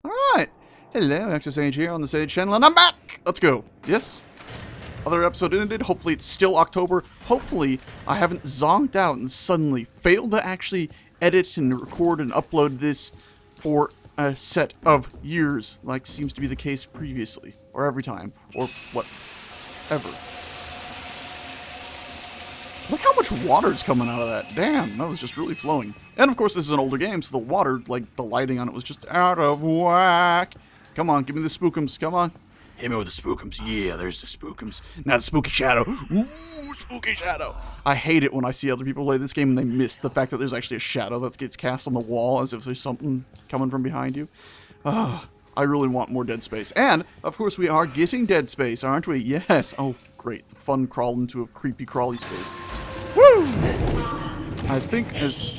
Alright. Hello, Actor Sage here on the Sage channel, and I'm back! Let's go. Yes? Other episode ended. Hopefully it's still October. Hopefully I haven't zonked out and suddenly failed to actually edit and record and upload this for a set of years, like seems to be the case previously, or every time, or whatever. Look how much water's coming out of that. Damn, that was just really flowing. And of course this is an older game, so the water, like the lighting on it was just out of whack. Come on, give me the spookums, come on. Hit me with the spookums. Yeah, there's the spookums. Now the spooky shadow. Ooh, spooky shadow. I hate it when I see other people play this game and they miss the fact that there's actually a shadow that gets cast on the wall as if there's something coming from behind you. I really want more Dead Space. And, of course, we are getting Dead Space, aren't we? Yes. Oh, great. The fun crawl into a creepy crawly space. Woo! I think as...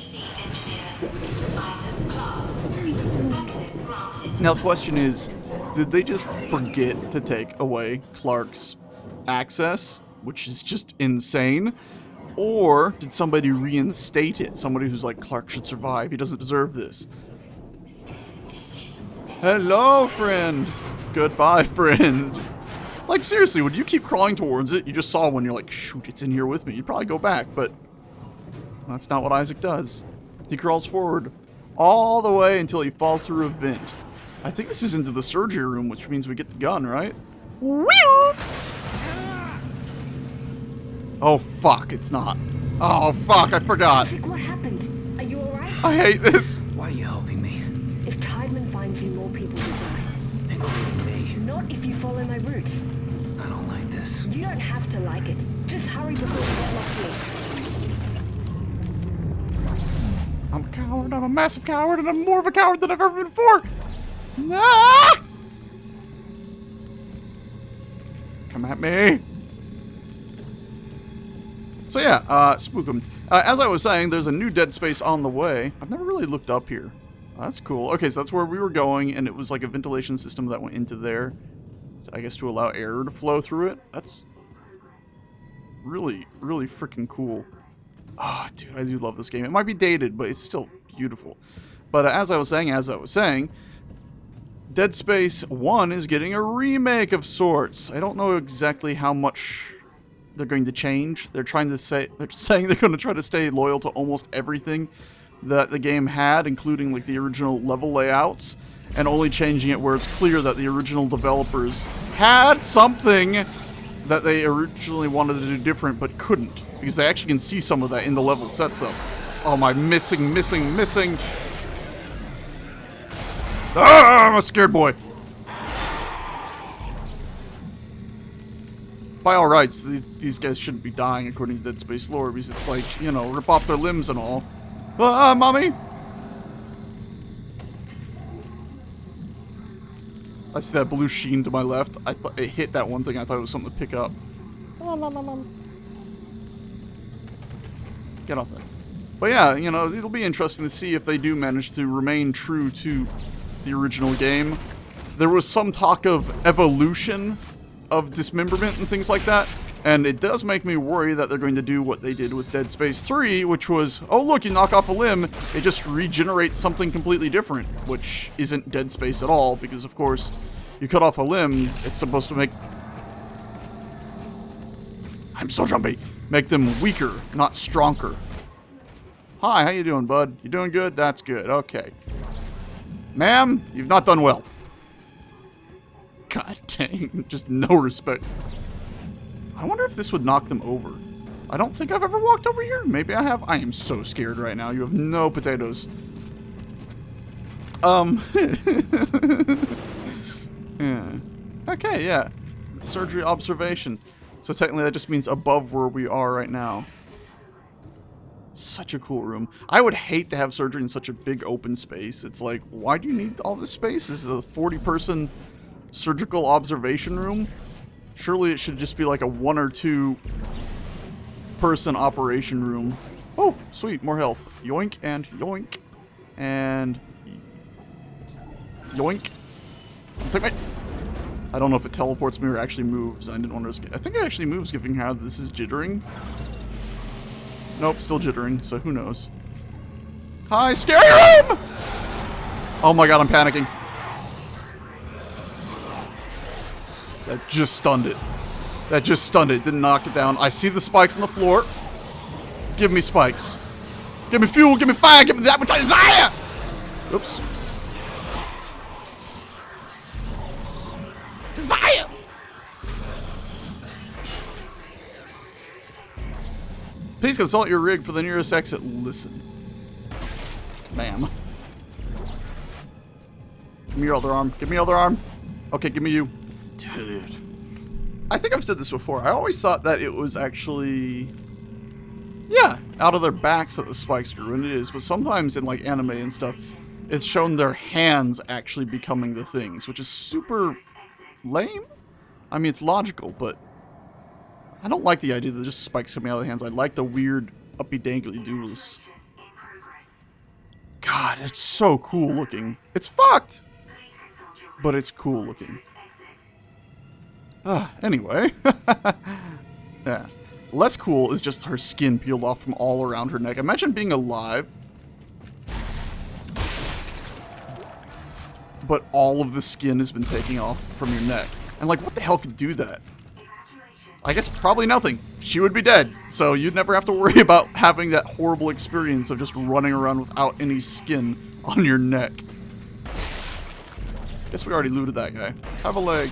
Now the question is, did they just forget to take away Clark's access, which is just insane? Or did somebody reinstate it? Somebody who's like, Clark should survive. He doesn't deserve this. Hello, friend. Goodbye, friend. Like, seriously, would you keep crawling towards it? You just saw one, you're like, shoot, it's in here with me. You'd probably go back, but that's not what Isaac does. He crawls forward all the way until he falls through a vent. I think this is into the surgery room, which means we get the gun, right? Whee! Oh, fuck, it's not. Oh, fuck, I forgot. What happened? Are you alright? I hate this. Why are you helping me? If Tideman finds you, more people will die. Including me. Not if you follow my route. I don't like this. You don't have to like it. Just hurry before you get lost in. I'm a coward, I'm a massive coward, and I'm more of a coward than I've ever been before. Ah! Come at me. So yeah, spook 'em. As I was saying, there's a new Dead Space on the way. I've never really looked up here. That's cool. Okay, so that's where we were going, and it was like a ventilation system that went into there. So I guess to allow air to flow through it. That's really, really freaking cool. Ah, oh, dude, I do love this game. It might be dated, but it's still beautiful. But as I was saying, Dead Space 1 is getting a remake of sorts. I don't know exactly how much they're going to change. They're saying they're going to try to stay loyal to almost everything that the game had, including like the original level layouts, and only changing it where it's clear that the original developers had something that they originally wanted to do different but couldn't, because they actually can see some of that in the level sets up. Oh my, missing. Ah, I'm a scared boy. By all rights, these guys shouldn't be dying according to Dead Space lore, because it's like, you know, rip off their limbs and all. Mommy! I see that blue sheen to my left. I thought it hit that one thing. I thought it was something to pick up. Get off that. But yeah, you know, it'll be interesting to see if they do manage to remain true to the original game. There was some talk of evolution of dismemberment and things like that, and it does make me worry that they're going to do what they did with Dead Space 3, which was, oh look, you knock off a limb, it just regenerates something completely different, which isn't Dead Space at all, because of course, you cut off a limb, it's supposed to make... I'm so jumpy! Make them weaker, not stronger. Hi, how you doing, bud? You doing good? That's good, okay. Ma'am, you've not done well. God dang, just no respect. I wonder if this would knock them over. I don't think I've ever walked over here. Maybe I have. I am so scared right now. You have no potatoes. Yeah. Okay, yeah. Surgery observation. So technically that just means above where we are right now. Such a cool room. I would hate to have surgery in such a big open space. It's like, why do you need all this space? This is a 40-person surgical observation room. Surely it should just be like a 1 or 2 person operation room. Oh, sweet, more health. Yoink and yoink and yoink. Take me. I don't know if it teleports me or actually moves. I didn't want to risk it. I think it actually moves, given how this is jittering. Nope, still jittering, so who knows. Hi, scary room! Oh my god, I'm panicking. That just stunned it. That just stunned it. Didn't knock it down. I see the spikes on the floor. Give me spikes. Give me fuel. Give me fire. Give me that much desire. Oops. Desire. Please consult your rig for the nearest exit. Listen. Ma'am. Give me your other arm. Give me your other arm. Okay, give me you. Dude. I think I've said this before. I always thought that it was actually... yeah, out of their backs that the spikes grew, and it is. But sometimes in like anime and stuff, it's shown their hands actually becoming the things, which is super lame. I mean, it's logical, but I don't like the idea that just spikes coming out of the hands. I like the weird uppy dangly doodles. God, it's so cool looking. It's fucked, but it's cool looking. Anyway. Yeah. Less cool is just her skin peeled off from all around her neck. Imagine being alive, but all of the skin has been taken off from your neck. And like, what the hell could do that? I guess probably nothing. She would be dead. So you'd never have to worry about having that horrible experience of just running around without any skin on your neck. Guess we already looted that guy. Have a leg.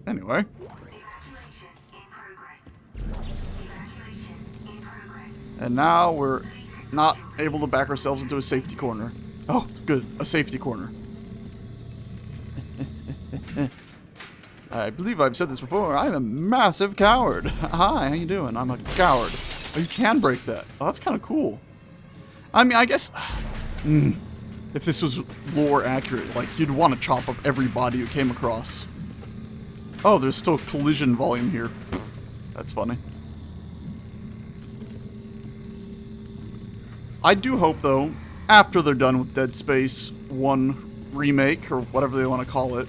Anyway. And now we're not able to back ourselves into a safety corner. Oh, good. A safety corner. I believe I've said this before. I'm a massive coward. Hi, how you doing? I'm a coward. Oh, you can break that. Oh, that's kind of cool. I mean, I guess... if this was lore accurate, like, you'd want to chop up every body you came across. Oh, there's still collision volume here. Pfft, that's funny. I do hope, though, after they're done with Dead Space 1 remake, or whatever they want to call it,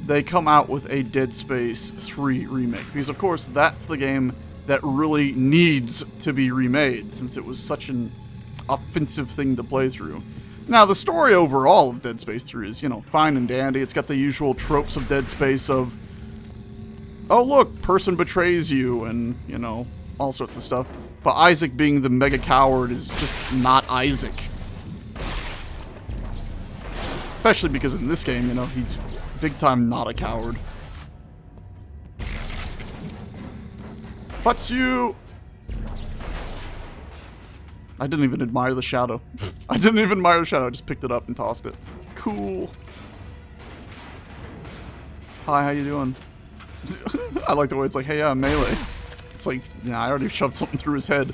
they come out with a Dead Space 3 remake. Because, of course, that's the game that really needs to be remade, since it was such an offensive thing to play through. Now, the story overall of Dead Space 3 is, you know, fine and dandy. It's got the usual tropes of Dead Space of, oh, look, person betrays you, and, you know, all sorts of stuff. But Isaac being the mega coward is just not Isaac. Especially because in this game, you know, he's big time not a coward. Futs you! I didn't even admire the shadow. I didn't even admire the shadow, I just picked it up and tossed it. Cool. Hi, how you doing? I like the way it's like, hey, yeah, melee. It's like, yeah, I already shoved something through his head.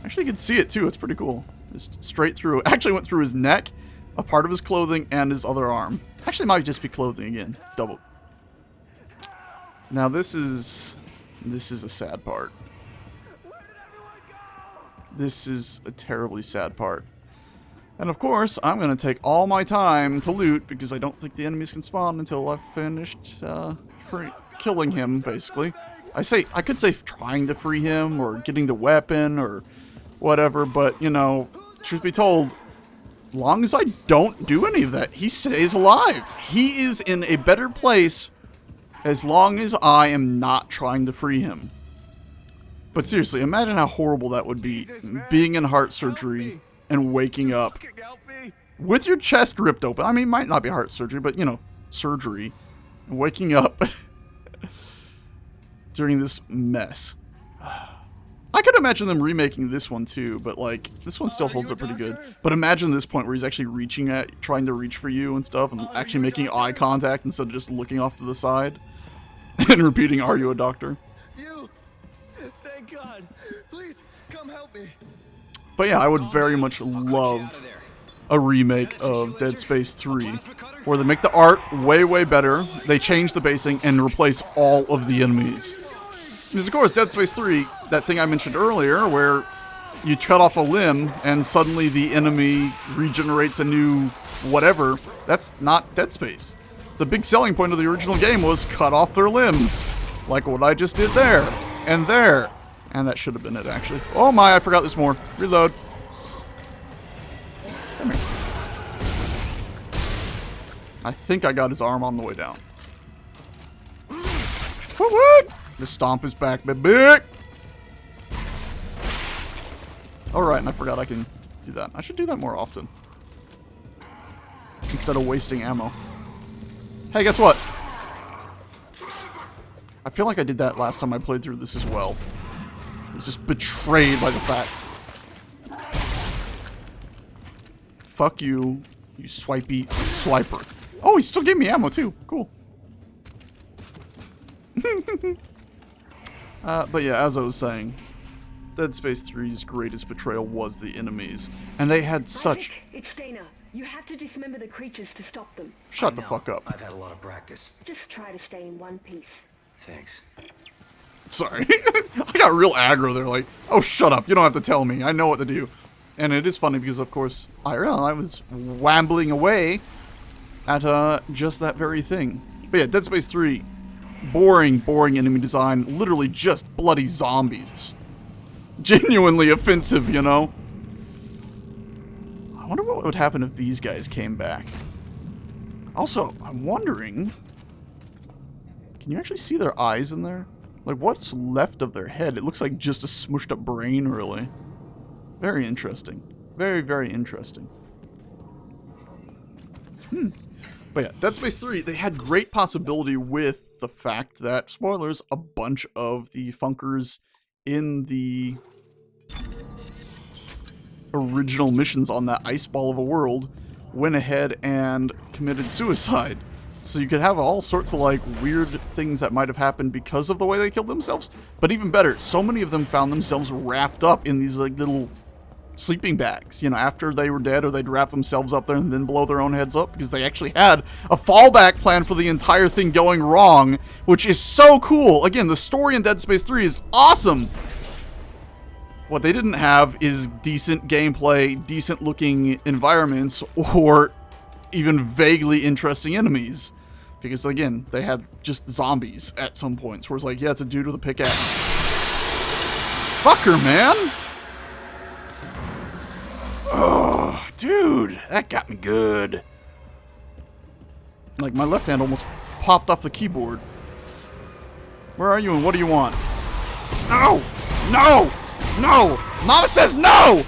Actually, you can see it too. It's pretty cool. Just straight through. Actually went through his neck, a part of his clothing, and his other arm. Actually, it might just be clothing again. Double. Now, this is a sad part. This is a terribly sad part. And of course, I'm going to take all my time to loot, because I don't think the enemies can spawn until I've finished killing him, basically. I could say trying to free him, or getting the weapon, or whatever, but, you know, truth be told, long as I don't do any of that, he stays alive. He is in a better place as long as I am not trying to free him. But seriously, imagine how horrible that would be, being in heart surgery and waking up with your chest ripped open. I mean, it might not be heart surgery, but, you know, surgery. And waking up during this mess. I could imagine them remaking this one too, but like, this one still holds up pretty good. But imagine this point where he's actually trying to reach for you and stuff, and actually making eye contact instead of just looking off to the side. And repeating, are you a doctor? You! Thank God! Please, come help me! But yeah, I would very much love a remake of Dead Space 3, where they make the art way, way better, they change the basing, and replace all of the enemies. Because of course, Dead Space 3, that thing I mentioned earlier, where you cut off a limb, and suddenly the enemy regenerates a new whatever, that's not Dead Space. The big selling point of the original game was cut off their limbs, like what I just did there, and there. And that should have been it, actually. Oh my, I forgot there's more. Reload. Come here. I think I got his arm on the way down. What? The stomp is back, baby. Alright, and I forgot I can do that. I should do that more often. Instead of wasting ammo. Hey, guess what? I feel like I did that last time I played through this as well. I was just betrayed by the fact. Fuck you, you swipey swiper. Oh, he still gave me ammo too. Cool. But yeah, as I was saying, Dead Space 3's greatest betrayal was the enemies. And they had such... Isaac, it's Dana. You have to dismember the creatures to stop them. Shut the fuck up. I've had a lot of practice. Just try to stay in one piece. Thanks. Sorry. I got real aggro there, like, oh, shut up. You don't have to tell me. I know what to do. And it is funny because, of course, I was wambling away at just that very thing. But yeah, Dead Space 3, boring enemy design. Literally just bloody zombies. Genuinely offensive, you know? I wonder what would happen if these guys came back. Also, I'm wondering... Can you actually see their eyes in there? Like, what's left of their head? It looks like just a smushed up brain, really. Very interesting. Very, very interesting. But yeah, Dead Space 3, they had great possibility with the fact that, spoilers, a bunch of the Funkers in the original missions on that ice ball of a world went ahead and committed suicide. So you could have all sorts of, like, weird things that might have happened because of the way they killed themselves. But even better, so many of them found themselves wrapped up in these, like, little sleeping bags. You know, after they were dead, or they'd wrap themselves up there and then blow their own heads up, because they actually had a fallback plan for the entire thing going wrong, which is so cool. Again, the story in Dead Space 3 is awesome. What they didn't have is decent gameplay, decent looking environments, or even vaguely interesting enemies. Because again, they had just zombies at some points, where it's like, yeah, it's a dude with a pickaxe. Fucker, man! Oh, dude, that got me good. Like, my left hand almost popped off the keyboard. Where are you and what do you want? No! No! No! Mama says no!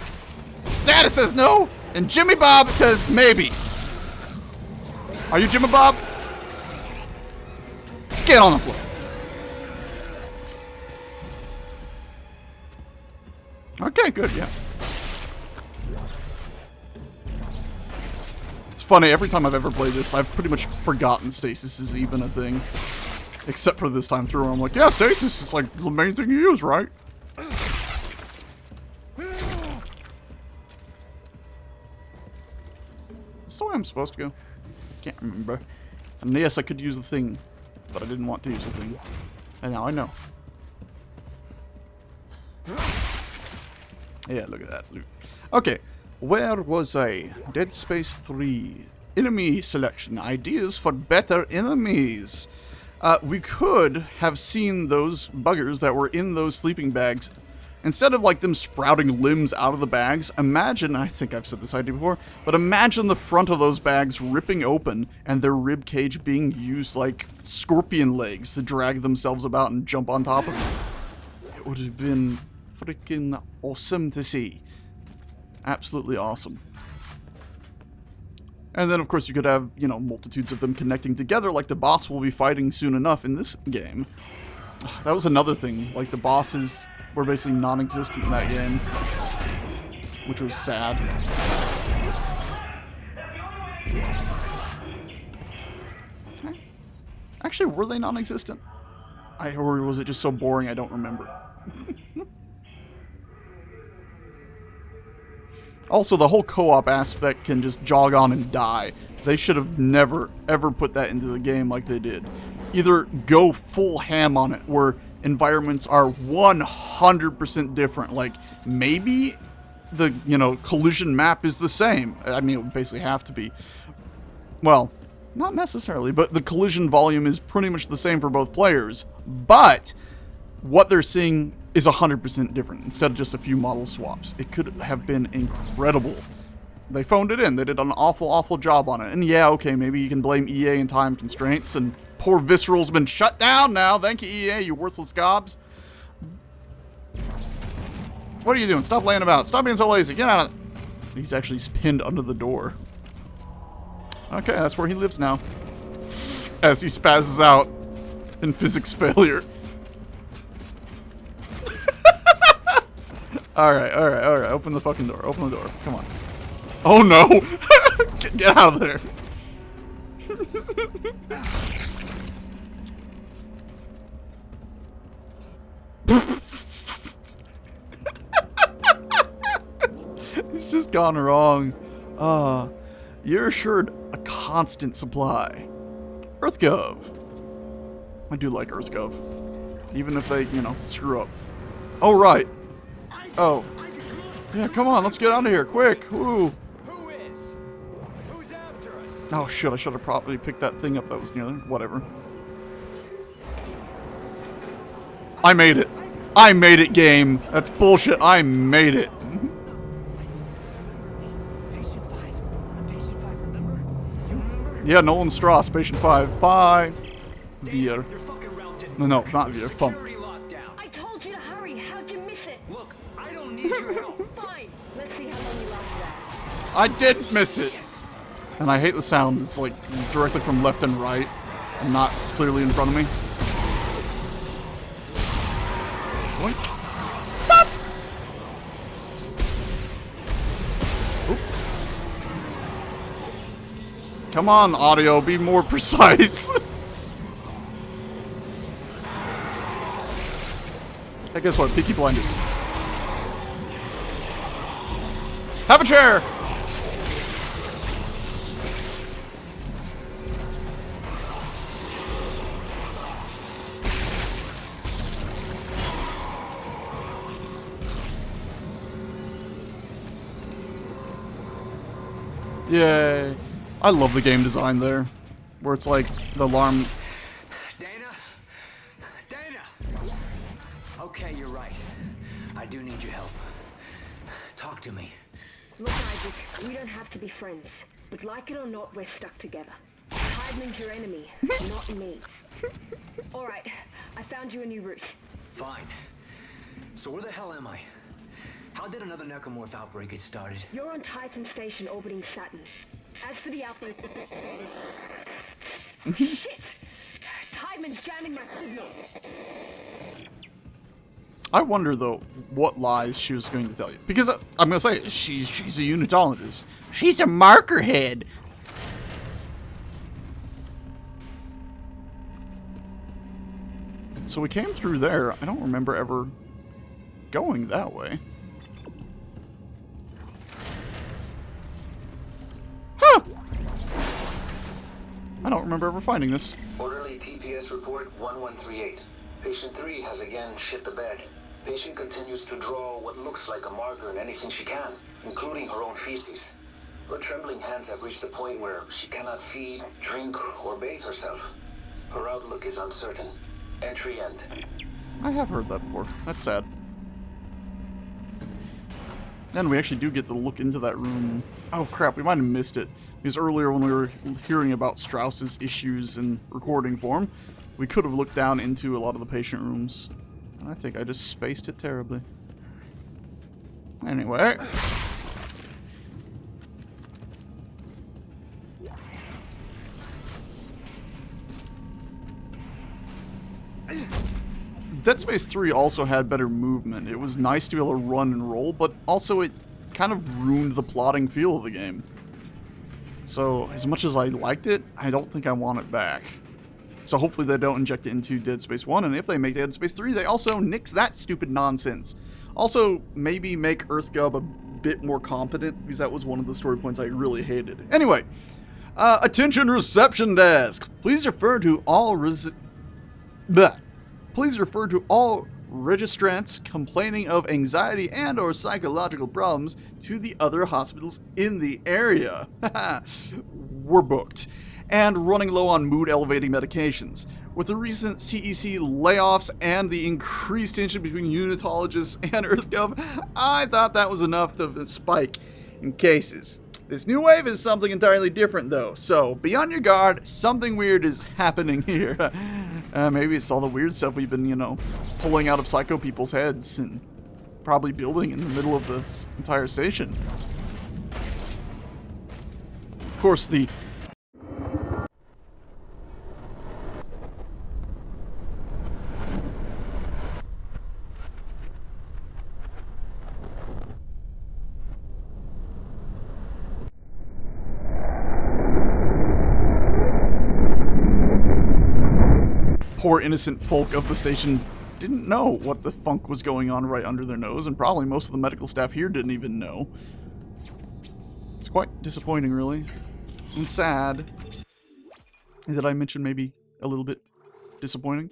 Daddy says no! And Jimmy Bob says maybe. Are you Jimmy Bob? Get on the floor. Okay, good, yeah. It's funny, every time I've ever played this, I've pretty much forgotten stasis is even a thing. Except for this time through, where I'm like, yeah, stasis is like the main thing you use, right? Is this the way I'm supposed to go? Can't remember. And yes, I could use the thing, but I didn't want to use the thing. And now I know. Yeah, look at that loot. Okay, where was I? Dead Space 3. Enemy selection. Ideas for better enemies. We could have seen those buggers that were in those sleeping bags. Instead of like them sprouting limbs out of the bags, imagine, I think I've said this idea before, but imagine the front of those bags ripping open and their rib cage being used like scorpion legs to drag themselves about and jump on top of them. It would have been freaking awesome to see. Absolutely awesome. And then, of course, you could have, you know, multitudes of them connecting together like the boss will be fighting soon enough in this game. That was another thing. Like, the bosses were basically non-existent in that game, which was sad. Actually, were they non-existent? Or was it just so boring I don't remember? Also, the whole co-op aspect can just jog on and die. They should have never, ever put that into the game like they did. Either go full ham on it, where environments are 100% different. Like, maybe the, you know, collision map is the same. I mean, it would basically have to be. Well, not necessarily, but the collision volume is pretty much the same for both players. But what they're seeing is 100% different instead of just a few model swaps. It could have been incredible They phoned it in. They did an awful, awful job on it. And yeah, okay, maybe you can blame EA and time constraints. And poor Visceral's been shut down now. Thank you, EA, you worthless gobs. What are you doing? Stop laying about. Stop being so lazy. Get out of it. He's actually pinned under the door. Okay, that's where he lives now. As he spazzes out in physics failure. Alright. Open the fucking door. Open the door. Come on. Oh no! Get out of there. It's just gone wrong. You're assured a constant supply. EarthGov. I do like EarthGov. Even if they, you know, screw up. Oh, right. Oh. Yeah, come on, let's get out of here, quick. Woo. Who is? Who's after us? Oh, shit, I should have probably picked that thing up that was near there. Whatever. I made it. I made it, game. That's bullshit. I made it. Patient 5. Patient 5, remember? You remember? Yeah, Nolan Strauss, Patient 5. Bye. Veer. You're fucking routed. No, not Veer. Fump. Security lockdown. I told you to hurry. How'd you miss it? Look, I don't need your help. Fine. Let's see how long you last that. I didn't miss it. And I hate the sound. It's like directly from left and right and not clearly in front of me. Boink. Bop. Oop. Come on, audio, be more precise. Hey, guess what? Peaky Blinders. Have a chair! Yay. I love the game design there. Where it's like the alarm. Dana? Okay, you're right. I do need your help. Talk to me. Look, Isaac, we don't have to be friends. But like it or not, we're stuck together. Tideman's your enemy, not me. Alright, I found you a new route. Fine. So where the hell am I? How did another necromorph outbreak get started? You're on Titan Station orbiting Saturn. As for the outbreak... Shit! Tideman's jamming my signal. I wonder, though, what lies she was going to tell you. Because I'm going to say, she's a unitologist. She's a marker head. So we came through there. I don't remember ever going that way. Huh! I don't remember ever finding this. Orderly TPS report 1138. Patient 3 has again shit the bed. Patient continues to draw what looks like a marker in anything she can, including her own feces. Her trembling hands have reached a point where she cannot feed, drink, or bathe herself. Her outlook is uncertain. Entry end. I have heard that before. That's sad. And we actually do get to look into that room. Oh crap, we might have missed it. Because earlier when we were hearing about Strauss's issues in recording form, we could have looked down into a lot of the patient rooms. I think I just spaced it terribly. Anyway. Dead Space 3 also had better movement. It was nice to be able to run and roll, but also it kind of ruined the plotting feel of the game. So, as much as I liked it, I don't think I want it back. So hopefully they don't inject it into Dead Space 1, and if they make Dead Space 3, they also nix that stupid nonsense. Also, maybe make EarthGov a bit more competent, because that was one of the story points I really hated. Anyway, attention reception desk! Please refer to all registrants complaining of anxiety and or psychological problems to the other hospitals in the area. We're booked. And running low on mood-elevating medications. With the recent CEC layoffs and the increased tension between unitologists and EarthGov, I thought that was enough to spike in cases. This new wave is something entirely different, though. So, be on your guard. Something weird is happening here. Maybe it's all the weird stuff we've been, you know, pulling out of psycho people's heads and probably building in the middle of the entire station. Of course, the... poor innocent folk of the station didn't know what the funk was going on right under their nose, and probably most of the medical staff here didn't even know. It's quite disappointing, really. And sad. Did I mention maybe a little bit disappointing?